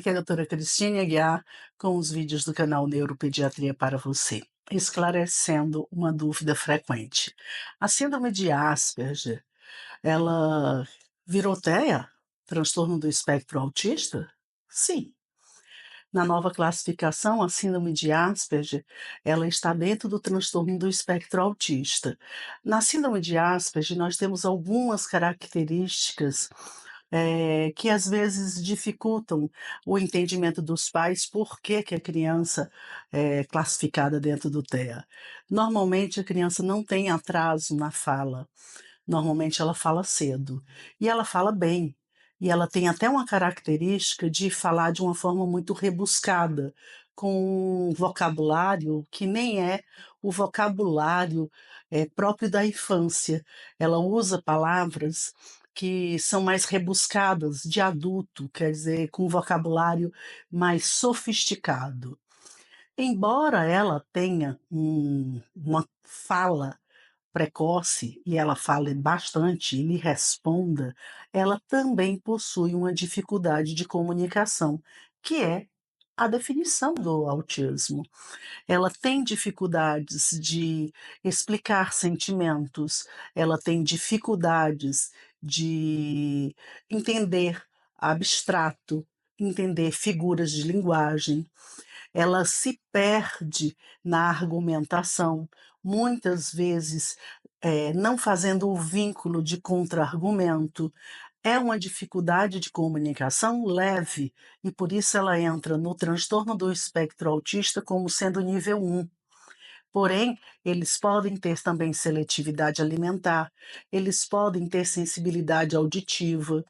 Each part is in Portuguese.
Aqui é a doutora Cristine Aguiar com os vídeos do canal Neuropediatria para você, esclarecendo uma dúvida frequente. A síndrome de Asperger, ela virou TEA? Transtorno do espectro autista? Sim. Na nova classificação, a síndrome de Asperger, ela está dentro do transtorno do espectro autista. Na síndrome de Asperger, nós temos algumas características que às vezes dificultam o entendimento dos pais por que a criança é classificada dentro do TEA. Normalmente a criança não tem atraso na fala, normalmente ela fala cedo, e ela fala bem, e ela tem até uma característica de falar de uma forma muito rebuscada, com um vocabulário que nem é o vocabulário, próprio da infância. Ela usa palavras que são mais rebuscadas, de adulto, quer dizer, com um vocabulário mais sofisticado. Embora ela tenha uma fala precoce e ela fale bastante e lhe responda, ela também possui uma dificuldade de comunicação, que é a definição do autismo. Ela tem dificuldades de explicar sentimentos, ela tem dificuldades de entender abstrato, entender figuras de linguagem, ela se perde na argumentação, muitas vezes, não fazendo o vínculo de contra-argumento. É uma dificuldade de comunicação leve e por isso ela entra no transtorno do espectro autista como sendo nível 1. Porém, eles podem ter também seletividade alimentar, eles podem ter sensibilidade auditiva,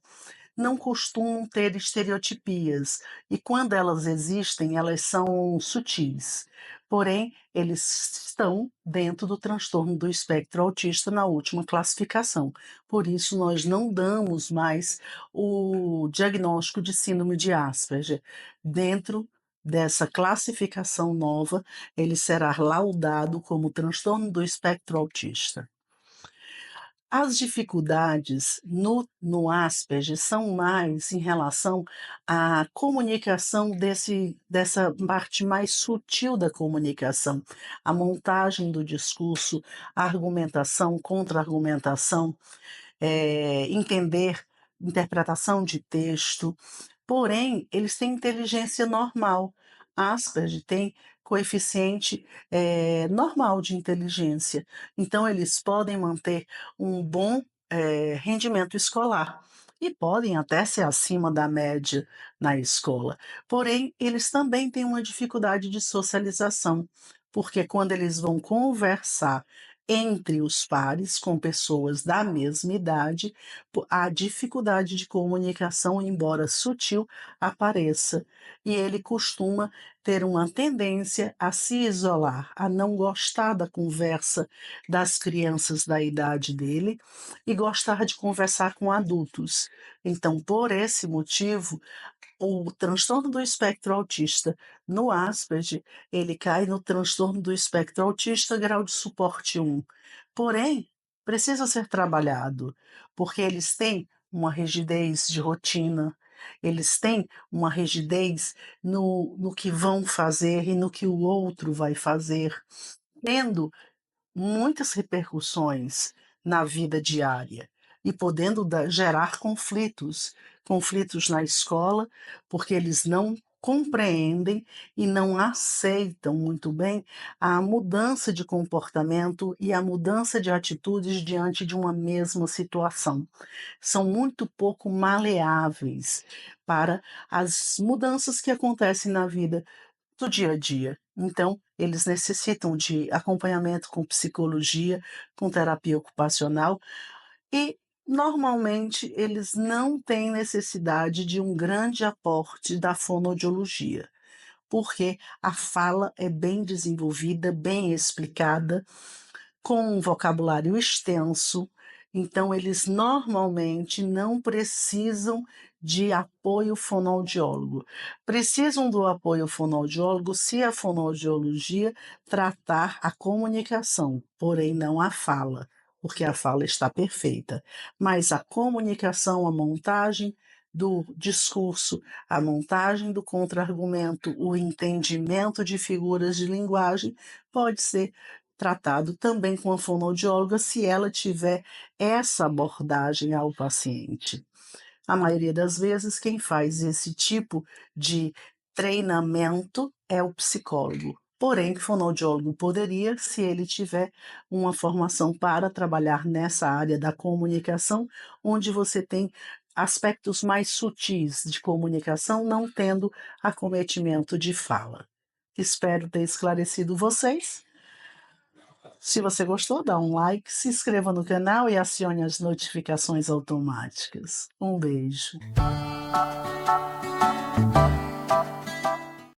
não costumam ter estereotipias e quando elas existem, elas são sutis. Porém, eles estão dentro do transtorno do espectro autista na última classificação. Por isso, nós não damos mais o diagnóstico de síndrome de Asperger. Dentro dessa classificação nova, ele será laudado como transtorno do espectro autista. As dificuldades no Asperger são mais em relação à comunicação dessa parte mais sutil da comunicação, a montagem do discurso, a argumentação, contra-argumentação, entender interpretação de texto, porém eles têm inteligência normal. Asperger tem coeficiente, normal de inteligência, então eles podem manter um bom, rendimento escolar e podem até ser acima da média na escola, porém eles também têm uma dificuldade de socialização, porque quando eles vão conversar entre os pares, com pessoas da mesma idade, a dificuldade de comunicação, embora sutil, apareça. E ele costuma ter uma tendência a se isolar, a não gostar da conversa das crianças da idade dele e gostar de conversar com adultos. Então, por esse motivo, o transtorno do espectro autista no Asperger, ele cai no transtorno do espectro autista grau de suporte 1. Porém, precisa ser trabalhado, porque eles têm uma rigidez de rotina, eles têm uma rigidez no que vão fazer e no que o outro vai fazer, tendo muitas repercussões na vida diária e podendo gerar conflitos, conflitos na escola, porque eles não compreendem e não aceitam muito bem a mudança de comportamento e a mudança de atitudes diante de uma mesma situação. São muito pouco maleáveis para as mudanças que acontecem na vida do dia a dia. Então, eles necessitam de acompanhamento com psicologia, com terapia ocupacional e, normalmente, eles não têm necessidade de um grande aporte da fonoaudiologia, porque a fala é bem desenvolvida, bem explicada, com um vocabulário extenso, então eles normalmente não precisam de apoio fonoaudiólogo. Precisam do apoio fonoaudiólogo se a fonoaudiologia tratar a comunicação, porém não a fala, porque a fala está perfeita. Mas a comunicação, a montagem, do discurso, a montagem do contra-argumento, o entendimento de figuras de linguagem, pode ser tratado também com a fonoaudióloga se ela tiver essa abordagem ao paciente. A maioria das vezes, quem faz esse tipo de treinamento é o psicólogo. Porém, o fonoaudiólogo poderia, se ele tiver uma formação para trabalhar nessa área da comunicação, onde você tem aspectos mais sutis de comunicação, não tendo acometimento de fala. Espero ter esclarecido vocês. Se você gostou, dá um like, se inscreva no canal e acione as notificações automáticas. Um beijo.